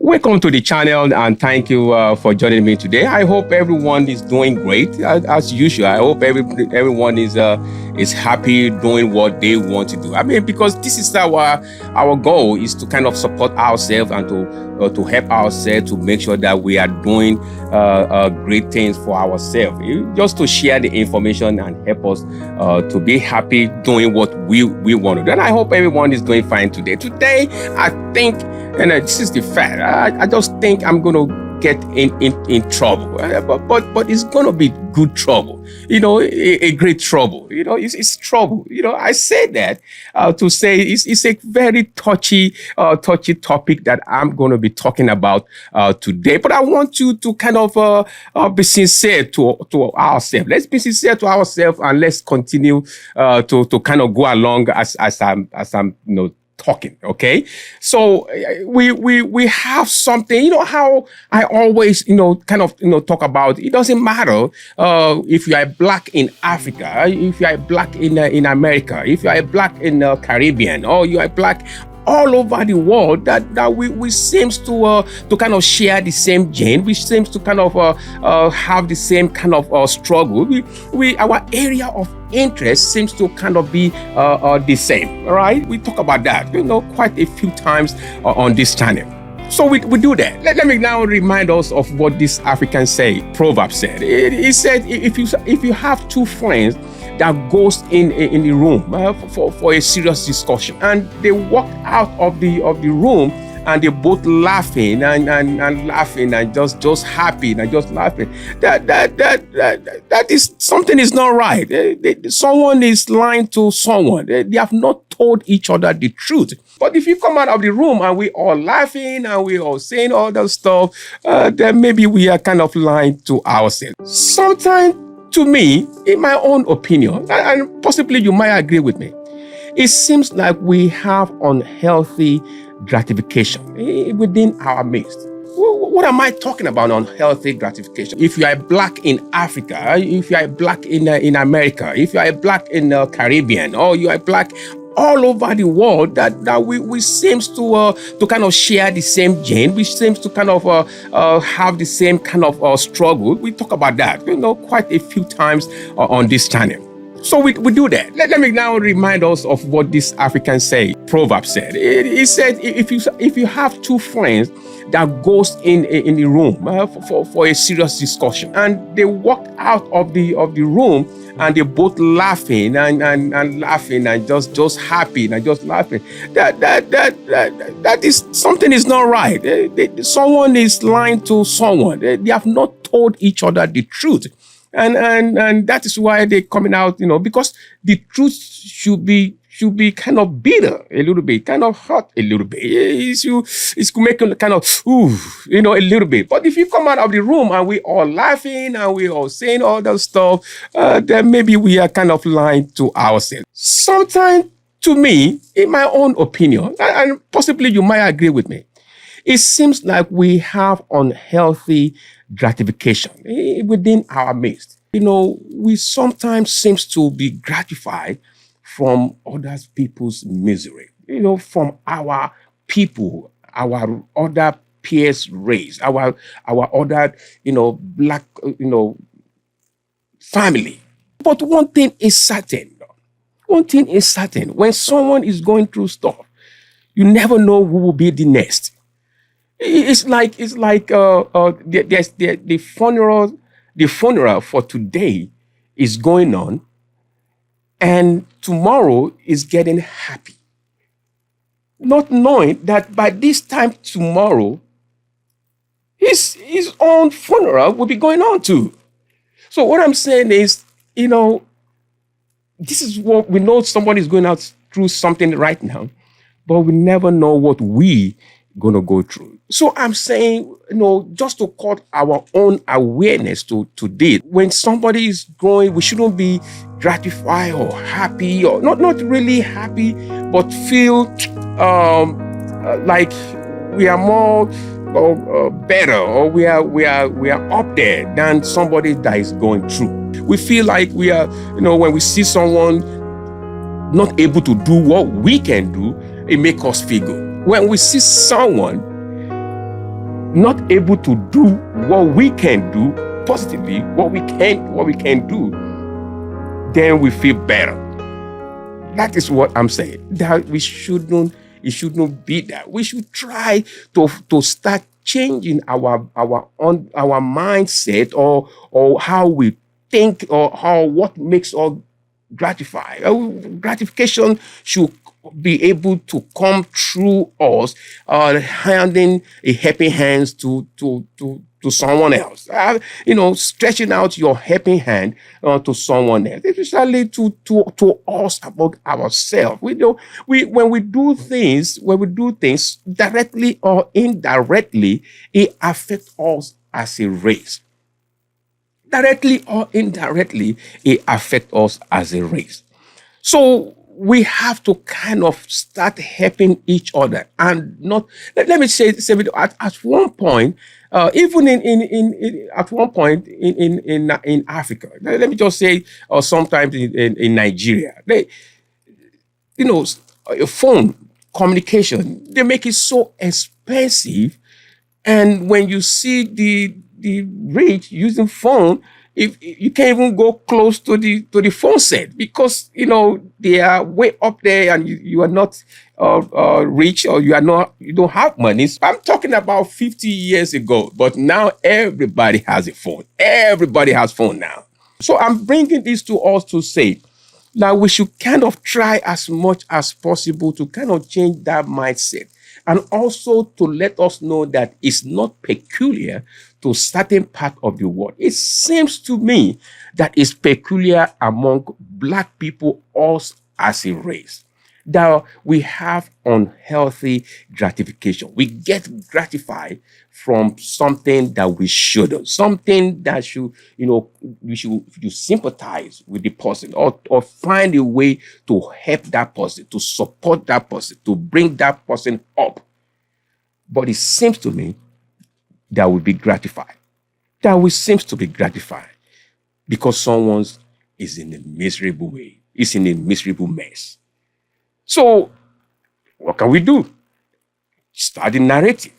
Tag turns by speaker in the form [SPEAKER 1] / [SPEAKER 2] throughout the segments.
[SPEAKER 1] Welcome to the channel and thank you for joining me today. I hope everyone is doing great as usual. I hope everyone is happy doing what they want to do. I mean, because this is our goal is to kind of support ourselves and to help ourselves to make sure that we are doing great things for ourselves. Just to share the information and help us to be happy doing what we want to do. And I hope everyone is doing fine today. Today, I think, and this is the fact, I just think I'm going to get in trouble, but it's going to be good trouble, a great trouble, it's trouble, I say that to say it's a very touchy topic that I'm going to be talking about today, but I want you to kind of be sincere to ourselves. Let's be sincere to ourselves and let's continue to kind of go along as I'm talking. Okay, so we have something, how I always talk about. It doesn't matter if you are black in Africa, if you are black in America, if you are black in the Caribbean, or you are black all over the world, that we seems to kind of share the same gene. We seems to kind of have the same kind of struggle. Our area of interest seems to kind of be the same. All right, we talk about that quite a few times on this channel. So we do that. Let me now remind us of what this African proverb said. It said, if you have two friends that goes in the room for a serious discussion, and they walk out of the room, and they're both laughing and laughing and just happy and just laughing, that is something is not right. Someone is lying to someone. They have not told each other the truth. But if you come out of the room and we all laughing and we all saying all that stuff, then maybe we are kind of lying to ourselves. Sometimes, to me, in my own opinion, and possibly you might agree with me, it seems like we have unhealthy gratification within our midst. What am I talking about, unhealthy gratification? If you are black in Africa, if you are black in America, if you are black in the Caribbean, or you are black all over the world, that we seems to kind of share the same gene. We seems to kind of have the same kind of struggle. We talk about that quite a few times on this channel. So we do that. Let me now remind us of what this African proverb said. It said, if you have two friends that goes in the room for a serious discussion, and they walk out of the room, and they're both laughing and laughing and just happy and just laughing, that is something is not right. Someone is lying to someone. They have not told each other the truth. And that is why they're coming out, because the truth should be kind of bitter a little bit, kind of hot a little bit. It's to make it kind of, a little bit. But if you come out of the room and we all laughing and we all saying all that stuff, then maybe we are kind of lying to ourselves. Sometimes, to me, in my own opinion, and possibly you might agree with me, it seems like we have unhealthy gratification within our midst. We sometimes seems to be gratified from other people's misery, from our people, our other peers' race, our other, black, family. But one thing is certain. When someone is going through stuff, you never know who will be the next. It's like there's the funeral for today is going on, and tomorrow is getting happy, not knowing that by this time tomorrow his own funeral will be going on too. So what I'm saying is, this is what we know. Somebody is going out through something right now, but we never know what we gonna go through. So I'm saying, just to call our own awareness to this. When somebody is going, we shouldn't be gratified or happy, or not really happy, but feel like we are more better, or we are up there than somebody that is going through. We feel like we are, when we see someone not able to do what we can do, it makes us feel good. When we see someone not able to do what we can do positively, what we can do, then we feel better. That is what I'm saying. That it shouldn't be that. We should try to start changing our mindset or how we think or what makes us gratify. Gratification should be able to come through us, handing a helping hands to someone else. Stretching out your helping hand to someone else, especially to us about ourselves. When we do things directly or indirectly, it affects us as a race. Directly or indirectly, it affects us as a race. So we have to kind of start helping each other and not. Let me say at one point, even at one point in Africa. Let me just say, or sometimes in Nigeria, a phone communication, they make it so expensive, and when you see the rich using phone, if you can't even go close to the phone set because they are way up there, and you are not rich, or you don't have money. So I'm talking about 50 years ago, but now everybody has a phone. Everybody has phone now. So I'm bringing this to us to say that we should kind of try as much as possible to kind of change that mindset. And also to let us know that it's not peculiar to certain part of the world. It seems to me that it's peculiar among Black people, us as a race, that we have unhealthy gratification. We get gratified from something that we shouldn't, something that we should sympathize with the person or find a way to help that person, to support that person, to bring that person up. But it seems to me that we be gratified. That we seems to be gratified because someone is in a miserable way, is in a miserable mess. So what can we do? Start the narrative.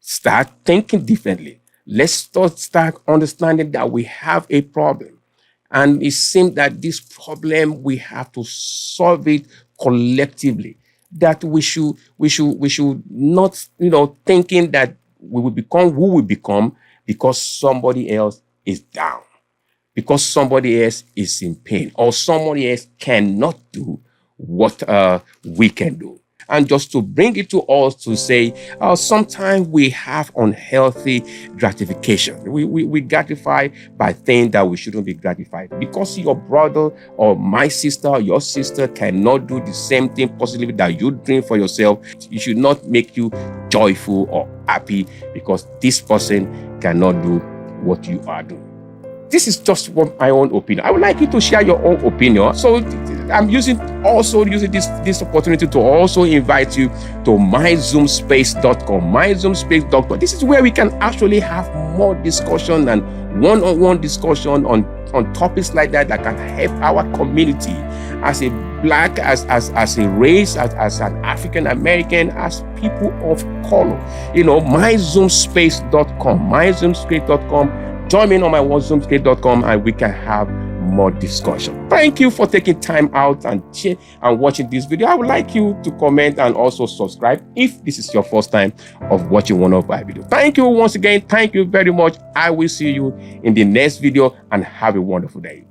[SPEAKER 1] Start thinking differently. Let's start understanding that we have a problem. And it seems that this problem, we have to solve it collectively. That we should not, thinking that we will become who we become because somebody else is down, because somebody else is in pain, or somebody else cannot do what we can do. And just to bring it to us to say, sometimes we have unhealthy gratification. We gratify by things that we shouldn't be gratified. Because your brother or my sister or your sister cannot do the same thing positively that you dream for yourself, it should not make you joyful or happy because this person cannot do what you are doing. This is just my own opinion. I would like you to share your own opinion. So I'm using this opportunity to also invite you to myzoomspace.com. Myzoomspace.com. This is where we can actually have more discussion and one-on-one discussion on topics like that can help our community as a Black, as a race, as an African American, as people of color. Myzoomspace.com. Myzoomspace.com. Join me on my zoomspace.com and we can have more discussion. Thank you for taking time out and watching this video. I would like you to comment and also subscribe if this is your first time of watching one of my videos. Thank you once again. Thank you very much. I will see you in the next video and have a wonderful day.